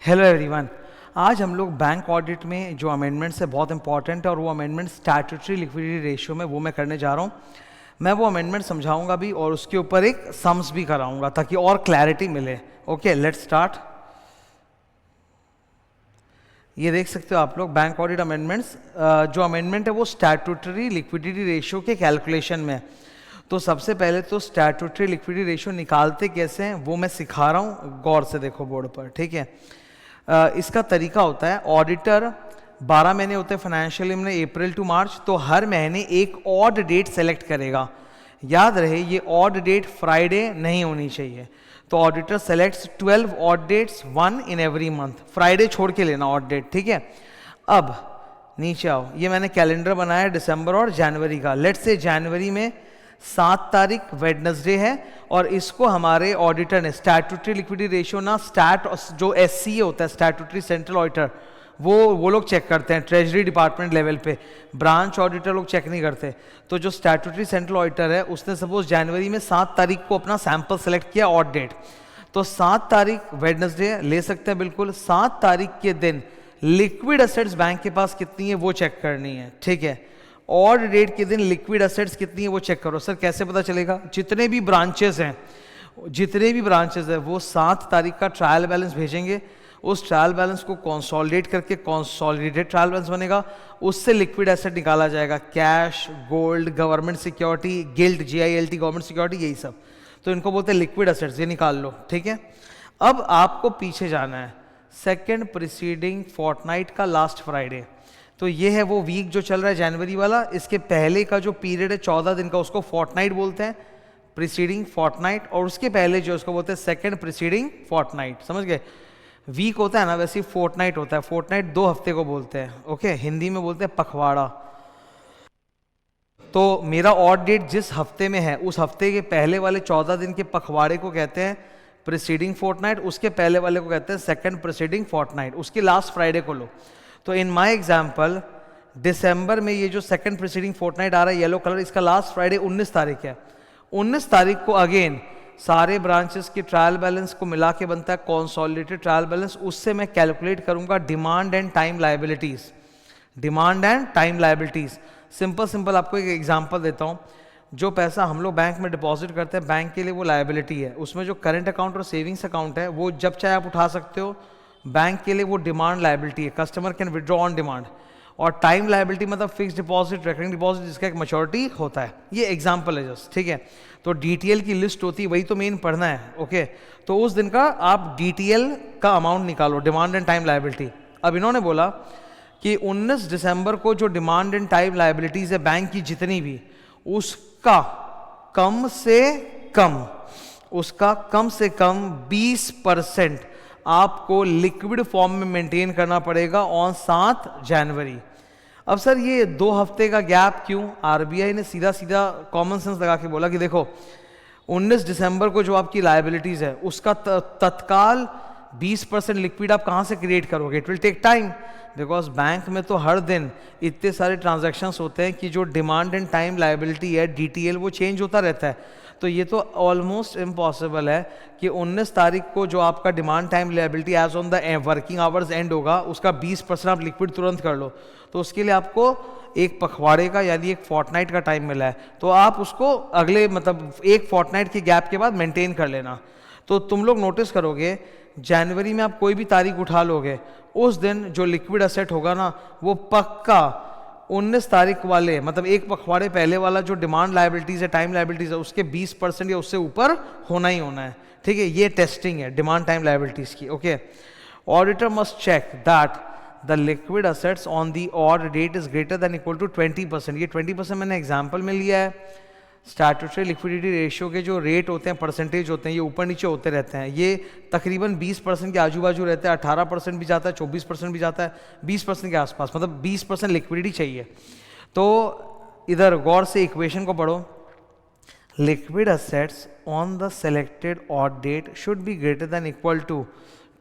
Hello everyone. आज हम लोग बैंक ऑडिट में जो अमेंडमेंट्स है बहुत इंपॉर्टेंट है और वो अमेंडमेंट स्टैट्यूटरी लिक्विडिटी रेशियो में वो मैं करने जा रहा हूँ। मैं वो अमेंडमेंट समझाऊंगा भी और उसके ऊपर एक सम्स भी कराऊंगा ताकि और क्लैरिटी मिले। Okay, let's start. ये देख सकते हो आप लोग बैंक ऑडिट अमेंडमेंट्स। जो अमेंडमेंट है वो स्टैट्यूटरी लिक्विडिटी रेशियो के कैलकुलेशन में है। तो सबसे पहले तो स्टैट्यूटरी लिक्विडिटी रेशियो निकालते कैसे हैं वो मैं सिखा रहा हूँ, गौर से देखो बोर्ड पर, ठीक है। इसका तरीका होता है, ऑडिटर 12 महीने होते हैं फाइनेंशियल ईयर में, अप्रैल टू मार्च, तो हर महीने एक ऑड डेट सेलेक्ट करेगा। याद रहे ये ऑड डेट फ्राइडे नहीं होनी चाहिए। तो auditor selects 12 odd dates, 1 in every month. Friday छोड़ के लेना ऑड डेट, ठीक है। अब नीचे आओ, ये मैंने कैलेंडर बनाया दिसंबर और जनवरी का। लेट्स से जनवरी में 7 तारीख वेडनेसडे है और इसको हमारे ऑडिटर ने स्टैट्यूटरी लिक्विडिटी रेशियो ना स्टैट जो एससी होता है स्टैट्यूटरी सेंट्रल ऑडिटर, वो लोग चेक करते हैं ट्रेजरी डिपार्टमेंट लेवल पे। ब्रांच ऑडिटर लोग चेक नहीं करते। तो जो स्टैट्यूटरी सेंट्रल ऑडिटर है उसने सपोज जनवरी में 7 तारीख को अपना सैंपल सेलेक्ट किया ऑड डेट, तो 7 तारीख वेडनेसडे ले सकते हैं बिल्कुल। 7 तारीख के दिन लिक्विड एसेट्स बैंक के पास कितनी है वो चेक करनी है, ठीक है। ऑड डेट के दिन लिक्विड एसेट्स कितनी है वो चेक करो। सर कैसे पता चलेगा? जितने भी ब्रांचेस हैं वो 7 तारीख का ट्रायल बैलेंस भेजेंगे। उस ट्रायल बैलेंस को कंसोलिडेट करके कंसोलिडेटेड ट्रायल बैलेंस बनेगा, उससे लिक्विड एसेट निकाला जाएगा। Cash, gold, government security, guild, GILT government security, यही सब। तो इनको बोलते हैं लिक्विड एसेट्स, ये निकाल लो, ठीक है। अब आपको पीछे जाना है, सेकेंड प्रीसीडिंग फोर्टनाइट का लास्ट फ्राइडे। तो ये है वो वीक जो चल रहा है जनवरी वाला। इसके पहले का जो पीरियड है 14 दिन का उसको फोर्टनाइट बोलते हैं, प्रीसीडिंग फोर्टनाइट। और उसके पहले जो उसको बोलते हैं सेकंड प्रीसीडिंग फोर्टनाइट। समझ गए? वीक होता है ना, वैसे ही फोर्टनाइट होता है। फोर्टनाइट 2 हफ्ते को बोलते हैं, ओके। हिंदी में बोलते हैं पखवाड़ा। तो मेरा ऑड डेट जिस हफ्ते में है उस हफ्ते के पहले वाले 14 दिन के पखवाड़े को कहते हैं प्रीसीडिंग फोर्टनाइट, उसके पहले वाले को कहते हैं सेकंड प्रीसीडिंग फोर्टनाइट। उसके लास्ट फ्राइडे को लो। तो इन माय एग्जांपल दिसंबर में ये जो सेकंड प्रीसीडिंग फोर्टनाइट आ रहा है येलो कलर, इसका लास्ट फ्राइडे 19 तारीख है। 19 तारीख को अगेन सारे ब्रांचेस के ट्रायल बैलेंस को मिला के बनता है कंसोलिडेटेड ट्रायल बैलेंस। उससे मैं कैलकुलेट करूंगा demand and time liabilities. Demand and time liabilities simple आपको एक एग्जांपल देता हूं। जो पैसा हम लोग बैंक में डिपॉजिट करते हैं, बैंक के लिए वो लायबिलिटी है। उसमें जो करंट अकाउंट और सेविंग्स अकाउंट है वो जब चाहे आप उठा सकते हो। बैंक के लिए वो डिमांड लायबिलिटी है, customer can withdraw on demand. और टाइम लायबिलिटी मतलब फिक्स डिपॉजिट, रेकरिंग डिपॉजिट, जिसका एक मैच्योरिटी होता है। ये एग्जांपल है जस्ट, ठीक है। तो DTL की लिस्ट होती है, वही तो मेन पढ़ना है, ओके। तो उस दिन का आप DTL का अमाउंट निकालो, डिमांड एंड टाइम लायबिलिटी। अब इन्होंने बोला कि 19 दिसंबर को जो डिमांड एंड टाइम लायबिलिटीज है बैंक की जितनी भी, उसका कम से कम 20% आपको लिक्विड फॉर्म में मेंटेन करना पड़ेगा ऑन 7 जनवरी। अब सर ये 2 हफ्ते का गैप क्यों? RBI ने सीधा कॉमन सेंस लगा के बोला कि देखो 19 दिसंबर को जो आपकी लायबिलिटीज है उसका तत्काल 20% लिक्विड आप कहां से क्रिएट करोगे? It will take time, because bank में तो हर दिन इतने सारे ट्रांजैक्शंस होते हैं कि जो डिमांड एंड टाइम लायबिलिटी है DTL वो चेंज होता रहता है। तो ये तो ऑलमोस्ट इम्पॉसिबल है कि 19 तारीख को जो आपका demand time liability as on the working hours end होगा उसका 20% आप लिक्विड तुरंत कर लो। तो उसके लिए आपको एक पखवाड़े का यानी एक फोर्टनाइट का टाइम मिला है। तो आप उसको अगले मतलब एक फोर्टनाइट के गैप के बाद मेंटेन कर लेना। तो तुम लोग नोटिस करोगे जनवरी में आप कोई भी तारीख उठा लोगे, उस दिन जो लिक्विड एसेट होगा ना वो पक्का 19 तारीख वाले मतलब एक पखवाड़े पहले वाला जो डिमांड लायबिलिटीज है, टाइम लायबिलिटीज है, उसके 20% या उससे ऊपर होना ही होना है, ठीक है। ये टेस्टिंग है डिमांड टाइम लायबिलिटीज की, okay. Auditor must check that the liquid assets on the odd date is greater than equal to 20%। ये 20% मैंने एग्जाम्पल में लिया है। स्टैट्यूटरी लिक्विडिटी रेशियो के जो रेट होते हैं, परसेंटेज होते हैं, ये ऊपर नीचे होते रहते हैं। ये तकरीबन 20% के आजू बाजू रहते हैं। 18% भी जाता है, 24% भी जाता है, 20% के आसपास, मतलब 20% लिक्विडिटी चाहिए। तो इधर गौर से इक्वेशन को पढ़ो। Liquid assets on the selected odd date should be greater than equal to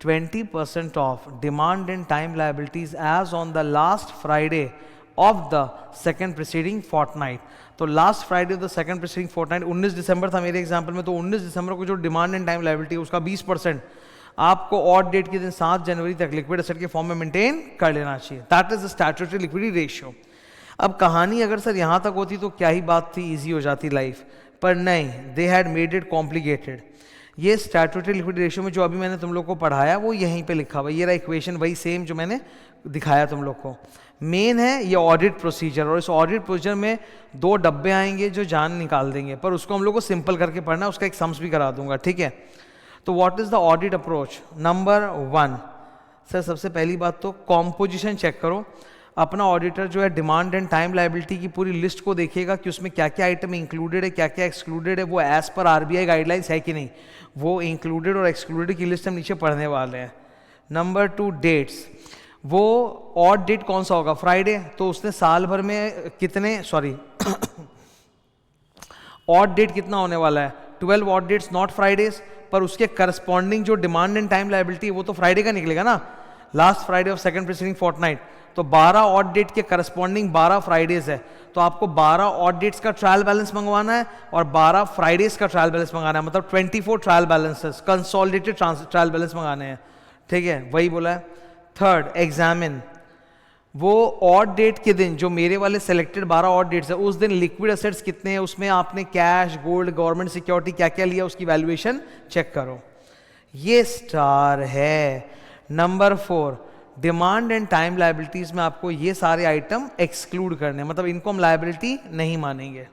20% of demand and time liabilities as on the last Friday of the second preceding fortnight. तो last Friday of the second preceding fortnight 19 दिसंबर था मेरे example में। तो 19 दिसंबर को जो demand and time liability है उसका 20% आपको ऑड डेट के दिन 7 जनवरी तक लिक्विड एसेट के फॉर्म में मेंटेन कर लेना चाहिए। That is the statutory liquidity ratio. अब कहानी अगर सर यहाँ तक होती तो क्या ही बात थी, इजी हो जाती लाइफ, पर नहीं, they had made it complicated. ये स्टैट्यूटरी लिक्विडिटी रेशियो में जो अभी मैंने तुम लोग को पढ़ाया वो यहीं पे लिखा हुआ, ये रहा इक्वेशन वही सेम जो मैंने दिखाया तुम लोग को। मेन है ये ऑडिट प्रोसीजर, और इस ऑडिट प्रोसीजर में 2 डब्बे आएंगे जो जान निकाल देंगे, पर उसको हम लोग को सिंपल करके पढ़ना है, उसका एक सम्स भी करा दूंगा, ठीक है। तो what is the audit approach? Number 1 sir, सबसे पहली बात तो कॉम्पोजिशन चेक करो। अपना ऑडिटर जो है डिमांड एंड टाइम लायबिलिटी की पूरी लिस्ट को देखेगा कि उसमें क्या क्या आइटम इंक्लूडेड है, क्या क्या एक्सक्लूडेड है, वो एज पर आरबीआई गाइडलाइंस है कि नहीं, वो इंक्लूडेड और एक्सक्लूडेड की लिस्ट हम नीचे पढ़ने वाले हैं। नंबर 2 डेट्स, वो ऑड डेट कौन सा होगा? फ्राइडे, तो उसने साल भर में कितने ऑड डेट कितना होने वाला है? 12 ऑड डेट्स नॉट फ्राइडेज, पर उसके करस्पॉन्डिंग जो डिमांड एंड टाइम लायबिलिटी है वो तो फ्राइडे का निकलेगा ना, last Friday of second preceding fortnight. तो 12 ऑड डेट के करस्पॉन्डिंग 12 फ्राइडेज है, तो आपको 12 ऑड डेट्स का ट्रायल बैलेंस मंगवाना है और 12 फ्राइडेज का ट्रायल बैलेंस मंगाना है, मतलब 24 trial balances, consolidated trial balance मंगाने हैं, ठीक है, वही बोला है। थर्ड, एग्जामिन, वो ऑड डेट के दिन जो मेरे वाले सेलेक्टेड 12 ऑड डेट्स है, उस दिन लिक्विड एसेट्स कितने हैं, उसमें आपने कैश, गोल्ड, गवर्नमेंट सिक्योरिटी क्या क्या लिया, उसकी वैल्यूएशन चेक करो। ये स्टार है। Number 4, demand and time liabilities में आपको ये सारे आइटम एक्सक्लूड करने, मतलब इनको हम लायबिलिटी नहीं मानेंगे,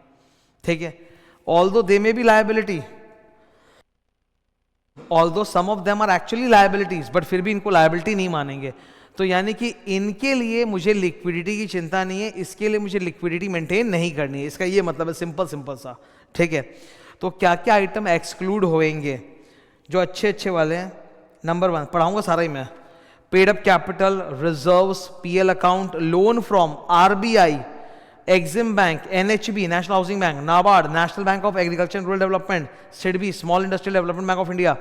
ठीक है। Although they may be liability, although some of them are actually liabilities, but फिर भी इनको लायबिलिटी नहीं मानेंगे। तो यानी कि इनके लिए मुझे लिक्विडिटी की चिंता नहीं है, इसके लिए मुझे लिक्विडिटी मेंटेन नहीं करनी है, इसका ये मतलब है, सिंपल सिंपल सा, ठीक है। तो क्या क्या आइटम एक्सक्लूड होंगे जो अच्छे अच्छे वाले हैं? नंबर 1 पढ़ाऊंगा सारा ही मैं। Paid up capital, reserves, PL account, loan from RBI, Exim bank, NHB national housing bank, NABARD, national bank of agriculture rural development, SIDBI small industrial development bank of India.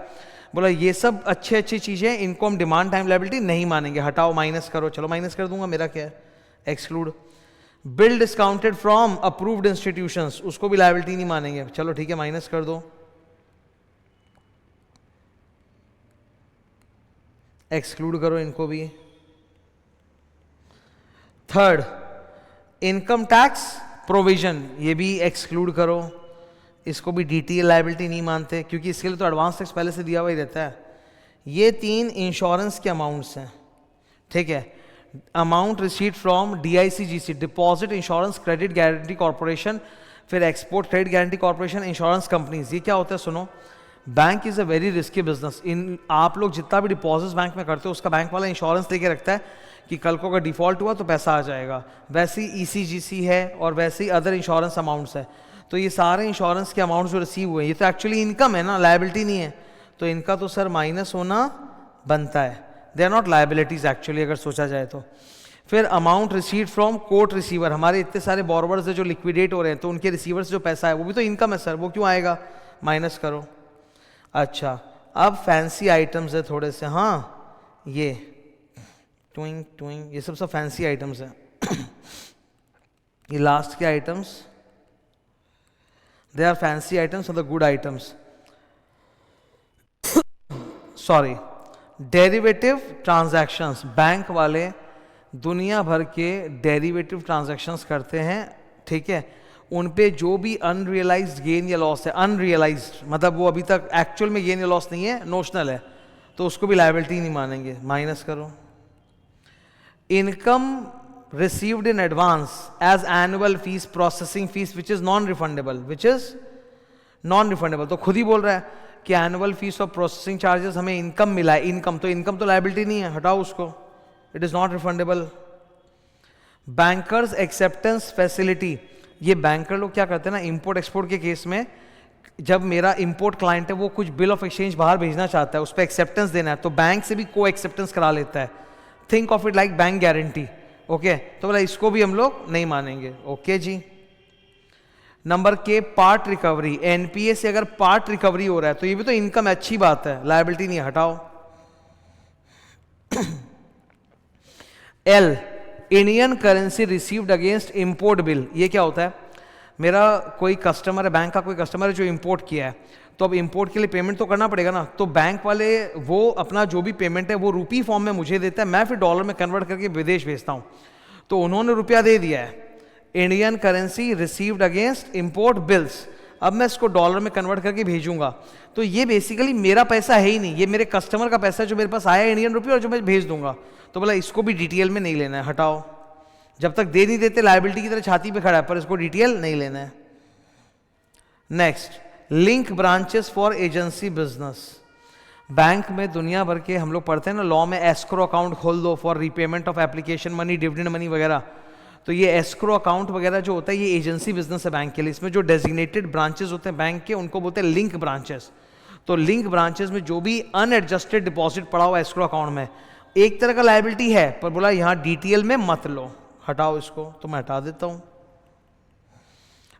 बोला ये सब अच्छी अच्छी चीजें, इनको हम डिमांड टाइम लायबिलिटी नहीं मानेंगे, हटाओ, माइनस करो। चलो माइनस कर दूंगा, मेरा क्या है, exclude. Bill discounted from approved institutions, उसको भी लायबिलिटी नहीं मानेंगे, चलो ठीक है, माइनस कर दो। एक्सक्लूड करो इनको भी। थर्ड, इनकम टैक्स प्रोविजन, ये भी एक्सक्लूड करो, इसको भी डीटीएल लायबिलिटी नहीं मानते, क्योंकि इसके लिए तो एडवांस टैक्स पहले से दिया हुआ ही रहता है। ये 3 इंश्योरेंस के अमाउंट्स हैं, ठीक है। Amount received from DICGC, deposit insurance credit guarantee corporation, फिर export credit guarantee corporation, insurance companies. ये क्या होता है सुनो, bank is a very risky business. इन आप लोग जितना भी डिपॉजिट बैंक में करते हो उसका बैंक वाला इंश्योरेंस लेके रखता है कि कल को अगर डिफॉल्ट हुआ तो पैसा आ जाएगा। वैसे ही ईसीजीसी है और वैसे ही अदर इंश्योरेंस अमाउंट्स है। तो ये सारे इंश्योरेंस के अमाउंट जो रिसीव हुए, ये तो एक्चुअली इनकम है ना, लायबिलिटी नहीं है, तो इनका तो सर माइनस होना बनता है। They are not liabilities actually, अगर सोचा जाए तो। फिर amount received from court receiver, हमारे इतने सारे बोरोवर्स है जो लिक्विडेट हो रहे हैं, तो उनके रिसीवर से जो पैसा है वो भी तो इनकम है सर, वो क्यों आएगा, माइनस करो। अच्छा, अब फैंसी आइटम्स है थोड़े से, हाँ ये ट्विंग ट्विंग, ये सब फैंसी आइटम्स हैं। ये लास्ट के items, they are fancy items और the good items. Sorry, derivative transactions, bank वाले दुनिया भर के डेरिवेटिव ट्रांजैक्शंस करते हैं, ठीक है। उन पे जो भी अनरियलाइज्ड गेन या लॉस है, अनरियलाइज्ड मतलब वो अभी तक एक्चुअल में गेन या लॉस नहीं है, नोशनल है, तो उसको भी लायबिलिटी नहीं मानेंगे, माइनस करो। Income received in advance as annual fees, processing fees which is non refundable, which is non refundable, तो खुद ही बोल रहा है कि एनुअल फीस और प्रोसेसिंग चार्जेस हमें इनकम मिला है, इनकम तो लायबिलिटी नहीं है, हटाओ उसको, it is not refundable. Bankers acceptance facility, ये बैंकर लोग क्या करते हैं ना, इंपोर्ट एक्सपोर्ट के केस में, जब मेरा इंपोर्ट क्लाइंट है वो कुछ बिल ऑफ एक्सचेंज बाहर भेजना चाहता है, उस पर एक्सेप्टेंस देना है, तो बैंक से भी को एक्सेप्टेंस करा लेता है। Think of it like bank guarantee, okay. तो बोला इसको भी हम लोग नहीं मानेंगे, ओके जी। नंबर के, पार्ट रिकवरी, एनपीए से अगर पार्ट रिकवरी हो रहा है तो ये भी तो इनकम, अच्छी बात है, लायबिलिटी नहीं, हटाओ। L, Indian currency received against import bill, ये क्या होता है, मेरा कोई कस्टमर है, बैंक का कोई कस्टमर है जो इंपोर्ट किया है, तो अब इंपोर्ट के लिए पेमेंट तो करना पड़ेगा ना, तो बैंक वाले वो अपना जो भी पेमेंट है वो रुपी फॉर्म में मुझे देता है, मैं फिर डॉलर में कन्वर्ट करके विदेश भेजता हूँ। तो उन्होंने रुपया दे दिया है, Indian currency received against import bills, अब मैं इसको डॉलर में कन्वर्ट करके भेजूंगा, तो ये बेसिकली मेरा पैसा है ही नहीं, ये मेरे कस्टमर का पैसा है जो मेरे पास आया इंडियन रुपये और जो मैं भेज दूंगा। तो बोला इसको भी डिटेल में नहीं लेना है, हटाओ, जब तक दे नहीं देते लायबिलिटी की तरह छाती पे खड़ा है, पर इसको डिटेल नहीं लेना है। Next, link branches for agency business. Bank में दुनिया भर के हम लोग पढ़ते हैं ना लॉ में, एस्क्रो अकाउंट खोल दो for repayment of application money, dividend money वगैरह, तो ये एस्क्रो अकाउंट वगैरह जो होता है ये एजेंसी बिजनेस है बैंक के लिए। इसमें जो डेजिग्नेटेड ब्रांचेस होते हैं बैंक के उनको बोलते हैं लिंक ब्रांचेस। तो लिंक ब्रांचेस में जो भी अनएडजस्टेड डिपॉजिट पड़ा हुआ एस्क्रो अकाउंट में, एक तरह का लायबिलिटी है, पर बोला यहां डिटेल में मत लो, हटाओ इसको, तो मैं हटा देता हूं।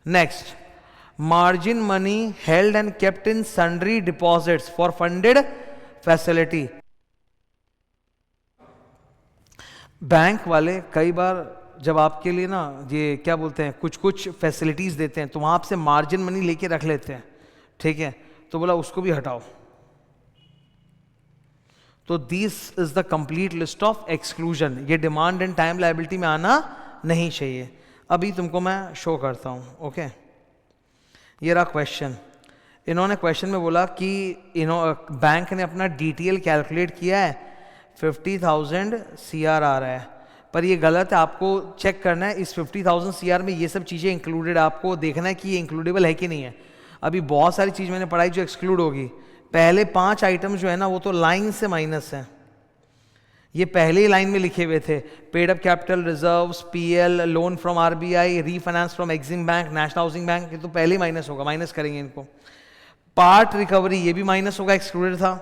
Next, margin money held and kept in sundry deposits for funded facility. Bank वाले कई बार जब आपके लिए ना ये क्या बोलते हैं कुछ कुछ फैसिलिटीज देते हैं, तो वहां आपसे मार्जिन मनी लेके रख लेते हैं, ठीक है, तो बोला उसको भी हटाओ। तो this is the complete list of exclusion, ये डिमांड एंड टाइम लायबिलिटी में आना नहीं चाहिए। अभी तुमको मैं शो करता हूं, ओके। ये रहा क्वेश्चन, इन्होंने क्वेश्चन में बोला कि बैंक ने अपना डिटेल कैलकुलेट किया है, 50,000 CR आ रहा है, पर ये गलत है, आपको चेक करना है इस 50,000 CR में ये सब चीज़ें इंक्लूडेड, आपको देखना है कि ये इंक्लूडेबल है कि नहीं है। अभी बहुत सारी चीज़ मैंने पढ़ाई जो एक्सक्लूड होगी, पहले 5 आइटम जो है ना वो तो लाइन से माइनस है, ये पहले ही लाइन में लिखे हुए थे, paid up capital reserves, PL, loan from RBI, refinance from Exim bank, national housing bank, ये तो पहले ही माइनस होगा, माइनस करेंगे इनको। पार्ट रिकवरी ये भी माइनस होगा, एक्सक्लूडेड था,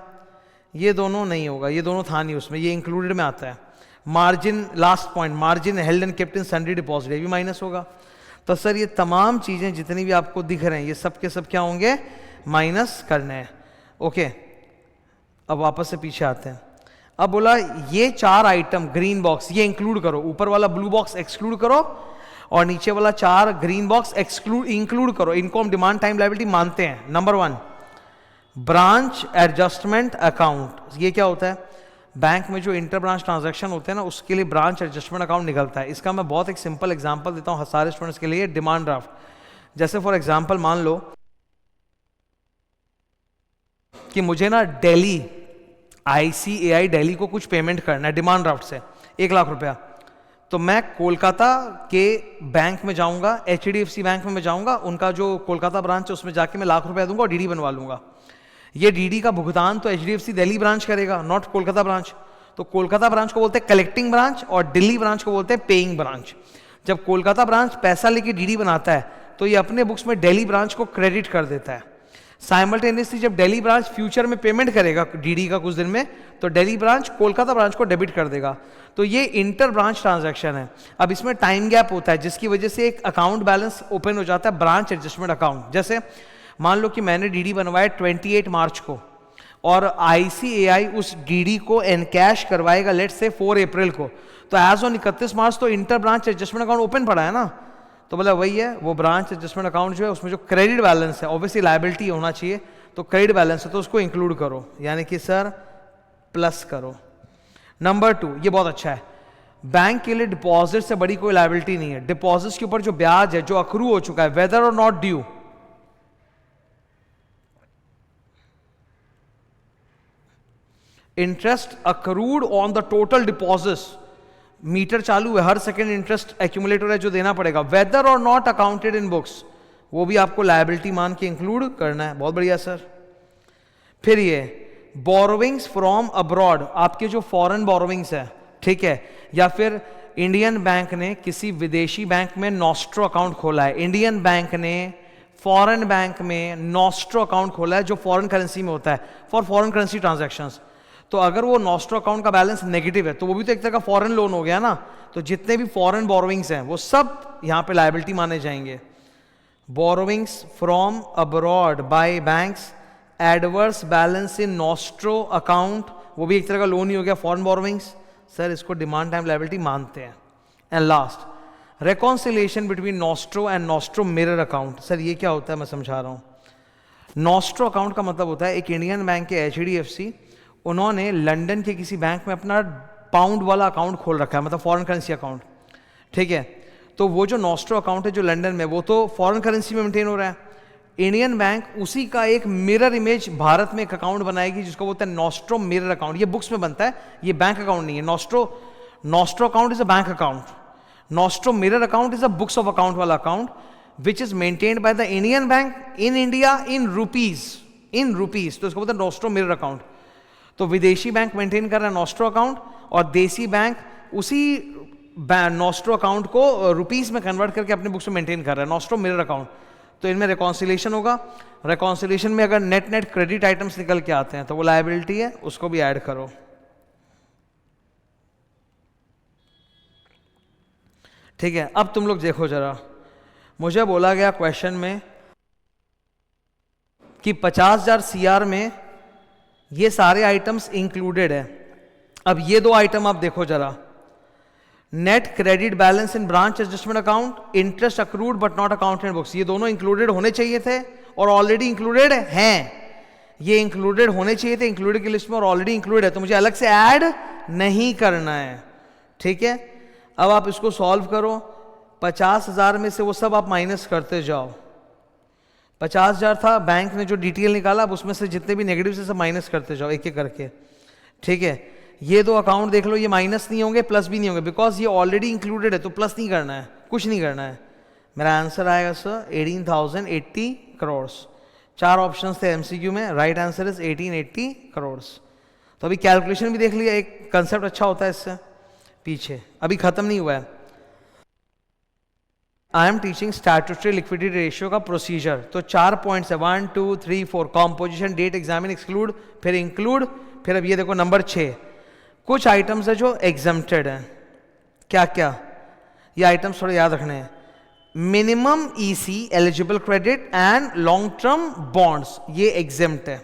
ये दोनों नहीं होगा, ये दोनों था नहीं उसमें, ये इंक्लूडेड में आता है। Margin, last point, margin held and kept in sundry deposit, ये भी माइनस होगा। तो सर ये तमाम चीजें जितनी भी आपको दिख रहे हैं ये सब के सब क्या होंगे, माइनस करने हैं, ओके। अब वापस से पीछे आते हैं, अब बोला ये 4 आइटम ग्रीन बॉक्स ये इंक्लूड करो, ऊपर वाला ब्लू बॉक्स एक्सक्लूड करो और नीचे वाला 4 ग्रीन बॉक्स इंक्लूड करो, इनको हम डिमांड टाइम लायबिलिटी मानते हैं। नंबर 1, ब्रांच एडजस्टमेंट अकाउंट, ये क्या होता है, बैंक में जो इंटर ब्रांच ट्रांजैक्शन होते हैं ना उसके लिए ब्रांच एडजस्टमेंट अकाउंट निकलता है। इसका मैं बहुत एक सिंपल एग्जांपल देता हूं सारे स्टूडेंट्स के लिए, डिमांड ड्राफ्ट। जैसे फॉर एग्जांपल मान लो कि मुझे ना दिल्ली ICAI दिल्ली को कुछ पेमेंट करना है डिमांड ड्राफ्ट से 1 लाख रुपया, तो मैं कोलकाता के बैंक में जाऊंगा, HDFC बैंक में मैं जाऊंगा, उनका जो कोलकाता ब्रांच है उसमें जाके मैं लाख रुपया दूंगा और DD बनवा लूंगा। ये DD का भुगतान तो HDFC दिल्ली ब्रांच करेगा, नॉट कोलकाता ब्रांच। तो कोलकाता ब्रांच को बोलते हैं कलेक्टिंग ब्रांच और दिल्ली ब्रांच को बोलते हैं पेइंग ब्रांच। जब कोलकाता ब्रांच पैसा लेके DD बनाता है तो ये अपने बुक्स में दिल्ली ब्रांच को क्रेडिट कर देता है। साइमल्टेनियसली जब दिल्ली ब्रांच फ्यूचर में पेमेंट करेगा DD का कुछ दिन में, तो दिल्ली ब्रांच कोलकाता ब्रांच को डेबिट कर देगा। तो ये इंटर ब्रांच ट्रांजैक्शन है। अब इसमें टाइम गैप होता है जिसकी वजह से एक अकाउंट बैलेंस ओपन हो जाता है, ब्रांच एडजस्टमेंट अकाउंट। जैसे मान लो कि मैंने DD बनवाया 28 मार्च को और ICAI उस DD को एनकैश करवाएगा लेट से 4 अप्रैल को, तो एज ऑन 31 मार्च तो inter branch adjustment account open पड़ा है ना। तो बोला वही है, वो ब्रांच एडजस्टमेंट अकाउंट जो है उसमें जो क्रेडिट बैलेंस है, ऑब्वियसली लायबिलिटी होना चाहिए, तो क्रेडिट बैलेंस है तो उसको इंक्लूड करो, यानी कि सर प्लस करो। नंबर 2, ये बहुत अच्छा है, बैंक के लिए डिपॉजिट से बड़ी कोई लायबिलिटी नहीं है। डिपॉजिट के ऊपर जो ब्याज है जो अक्रू हो चुका है, वेदर और not due, interest accrued on the total deposits, meter चालू है, हर सेकेंड इंटरेस्ट एक्यूमुलेटर है जो देना पड़ेगा, वेदर और नॉट अकाउंटेड इन बुक्स, वो भी आपको लायबिलिटी मान के इंक्लूड करना है। बहुत बढ़िया सर। फिर ये बोरोविंग्स फ्रॉम अब्रॉड, आपके जो फॉरेन बोरोविंग्स है, ठीक है, या फिर इंडियन बैंक ने किसी विदेशी बैंक में नॉस्ट्रो अकाउंट खोला है, इंडियन बैंक ने फॉरेन बैंक में नॉस्ट्रो अकाउंट खोला है जो फॉरेन करेंसी में होता है फॉर फॉरेन करेंसी ट्रांजैक्शंस, तो अगर वो नॉस्ट्रो अकाउंट का बैलेंस नेगेटिव है तो वो भी तो एक तरह का फॉरेन लोन हो गया ना। तो जितने भी फॉरेन बोरोविंग्स हैं वो सब यहां पे लायबिलिटी माने जाएंगे। Borrowings from abroad bye banks, adverse balance in nostro account, वो भी एक तरह का लोन ही हो गया फॉरेन बोरोविंग्स, सर इसको डिमांड टाइम लायबिलिटी मानते हैं। And last, reconciliation between nostro and nostro mirror account. Sir ये क्या होता है, मैं समझा रहा हूँ. नॉस्ट्रो अकाउंट का मतलब होता है एक इंडियन बैंक के HDFC, उन्होंने लंदन के किसी बैंक में अपना पाउंड वाला अकाउंट खोल रखा है, मतलब फॉरेन करेंसी अकाउंट, ठीक है. तो वो जो नॉस्ट्रो अकाउंट है जो लंदन में, वो तो फॉरेन करेंसी में मेंटेन हो रहा है. इंडियन बैंक उसी का एक मिरर इमेज भारत में एक अकाउंट बनाएगी जिसको बोलते हैं नॉस्ट्रो मिरर अकाउंट. ये बुक्स में बनता है, ये बैंक अकाउंट नहीं है. Nostro account is a bank account. Nostro mirror account is a books of account वाला account which is maintained by the Indian bank in India in rupees. तो इसको बोलते हैं नॉस्ट्रो मिरर अकाउंट. तो विदेशी bank maintain कर रहा है नॉस्ट्रो अकाउंट, और देसी बैंक उसी नॉस्ट्रो अकाउंट को रुपीस में कन्वर्ट करके अपने बुक्स में मेंटेन कर रहा है, नॉस्ट्रो मिरर अकाउंट. तो इनमें रिकॉन्सिलेशन होगा. रिकॉन्सिलेशन में अगर नेट क्रेडिट आइटम्स निकल के आते हैं तो वो लायबिलिटी है, उसको भी ऐड करो. ठीक है. अब तुम लोग देखो जरा, मुझे बोला गया क्वेश्चन में कि 50,000 CR में ये सारे आइटम्स इंक्लूडेड है. अब ये दो आइटम आप देखो जरा, net credit balance in branch adjustment account, interest accrued but not accounted books, ये दोनों इंक्लूडेड होने चाहिए थे और ऑलरेडी इंक्लूडेड हैं. ये इंक्लूडेड होने चाहिए थे इंक्लूडेड की लिस्ट में और ऑलरेडी इंक्लूडेड है, तो मुझे अलग से ऐड नहीं करना है. ठीक है. अब आप इसको सॉल्व करो. 50,000 में से वो सब आप माइनस करते जाओ. 50,000 था, बैंक ने जो डिटेल निकाला, अब उसमें से जितने भी नेगेटिव से सब माइनस करते जाओ एक एक करके. ठीक है. ये दो अकाउंट देख लो, ये माइनस नहीं होंगे प्लस भी नहीं होंगे, बिकॉज ये ऑलरेडी इंक्लूडेड है, तो प्लस नहीं करना है, कुछ नहीं करना है. मेरा आंसर आएगा सर 18,080 करोड़. 4 ऑप्शन थे MCQ में, राइट आंसर इज 1880 करोड़. तो अभी कैलकुलेशन भी देख लिया, एक कंसेप्ट अच्छा होता है इससे पीछे, अभी खत्म नहीं हुआ है. I am teaching statutory liquidity ratio का प्रोसीजर. तो 4 पॉइंट्स है, 1 2 3 4. कॉम्पोजिशन, डेट, एग्जामिन, एक्सक्लूड, फिर इंक्लूड, फिर अब ये देखो नंबर 6. कुछ आइटम्स है जो एग्जम्प्टेड है. क्या क्या ये आइटम्स थोड़े याद रखने हैं. Minimum EC eligible credit and long term bonds, ये एग्जेम्प्ट है.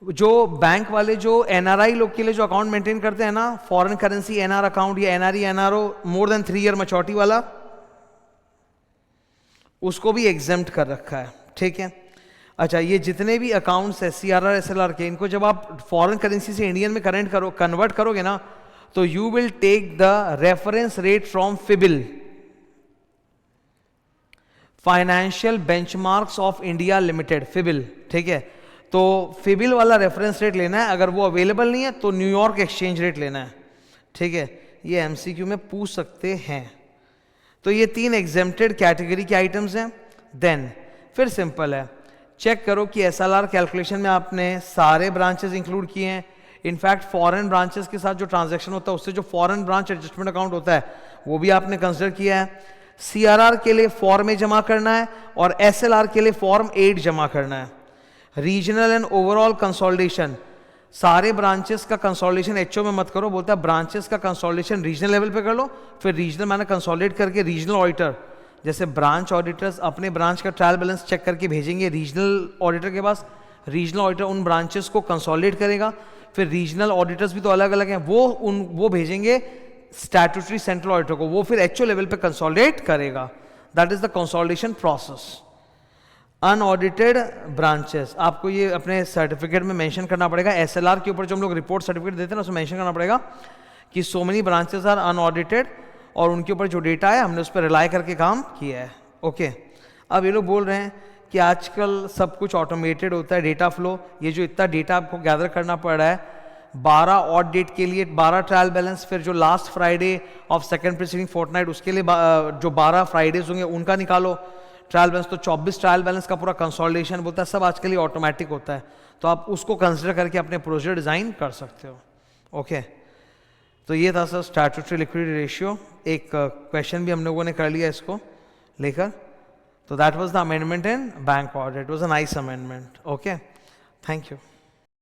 जो बैंक वाले जो NRI लोग के लिए जो अकाउंट मेंटेन करते हैं ना, फॉरेन करेंसी NR अकाउंट या NRE NRO more than 3 year maturity वाला, उसको भी एग्जेम्प्ट कर रखा है. ठीक है. अच्छा, ये जितने भी अकाउंट्स है CRR SLR के, इनको जब आप फॉरेन करेंसी से इंडियन में कन्वर्ट करोगे ना, तो you will take the reference rate from FIBIL, financial benchmarks of India limited, FIBIL. ठीक है. तो FIBIL वाला रेफरेंस रेट लेना है. अगर वो अवेलेबल नहीं है तो न्यूयॉर्क एक्सचेंज रेट लेना है. ठीक है. ये MCQ में पूछ सकते हैं. तो ये 3 एग्जेम्प्टेड कैटेगरी के आइटम्स हैं. देन फिर सिंपल है, चेक करो कि SLR कैलकुलेशन में आपने सारे ब्रांचेस इंक्लूड किए हैं. इनफैक्ट फॉरेन ब्रांचेस के साथ जो ट्रांजैक्शन होता है, उससे जो फॉरेन ब्रांच एडजस्टमेंट अकाउंट होता है, वो भी आपने कंसिडर किया है. CRR के लिए फॉर्म A जमा करना है और SLR के लिए फॉर्म 8 जमा करना है. रीजनल एंड ओवरऑल कंसोलिडेशन, सारे ब्रांचेस का कंसोलिडेशन HO में मत करो, बोलता है ब्रांचेस का कंसोलिडेशन रीजनल लेवल पे कर लो. फिर रीजनल मैंने कंसोलिडेट करके रीजनल ऑडिटर, जैसे ब्रांच ऑडिटर्स अपने ब्रांच का ट्रायल बैलेंस चेक करके भेजेंगे रीजनल ऑडिटर के पास. रीजनल ऑडिटर उन ब्रांचेस को कंसोलिडेट करेगा. फिर रीजनल ऑडिटर्स भी तो अलग अलग हैं, वो भेजेंगे स्टैट्यूटरी सेंट्रल ऑडिटर को, वो फिर HO लेवल पे कंसोलिडेट करेगा. That is the consolidation process. Unaudited branches, आपको ये अपने सर्टिफिकेट में मेंशन करना पड़ेगा. SLR के ऊपर जो हम लोग रिपोर्ट सर्टिफिकेट देते हैं ना, उसमें मेंशन करना पड़ेगा कि so many branches are unaudited, और उनके ऊपर जो डेटा है हमने उस पर रिलाई करके काम किया है. ओके. अब ये लोग बोल रहे हैं कि आजकल सब कुछ ऑटोमेटेड होता है, डेटा फ्लो. ये जो इतना डेटा आपको गैदर करना पड़ रहा है, 12 ऑड डेट के लिए 12 ट्रायल बैलेंस, फिर जो last Friday of second preceding fortnight उसके लिए जो 12 फ्राइडेज होंगे उनका निकालो ट्रायल बैलेंस. तो 24 ट्रायल बैलेंस का पूरा कंसोलिडेशन बोलता है, सब आजकल ये ऑटोमेटिक होता है. तो आप उसको कंसिडर करके अपने प्रोसीजर डिजाइन कर सकते हो. ओके. तो ये था सर स्टैट्यूटरी लिक्विडिटी रेशियो. एक क्वेश्चन भी हम लोगों ने कर लिया इसको लेकर. तो that was the amendment in bank audit. It was a nice amendment. Okay. Thank you.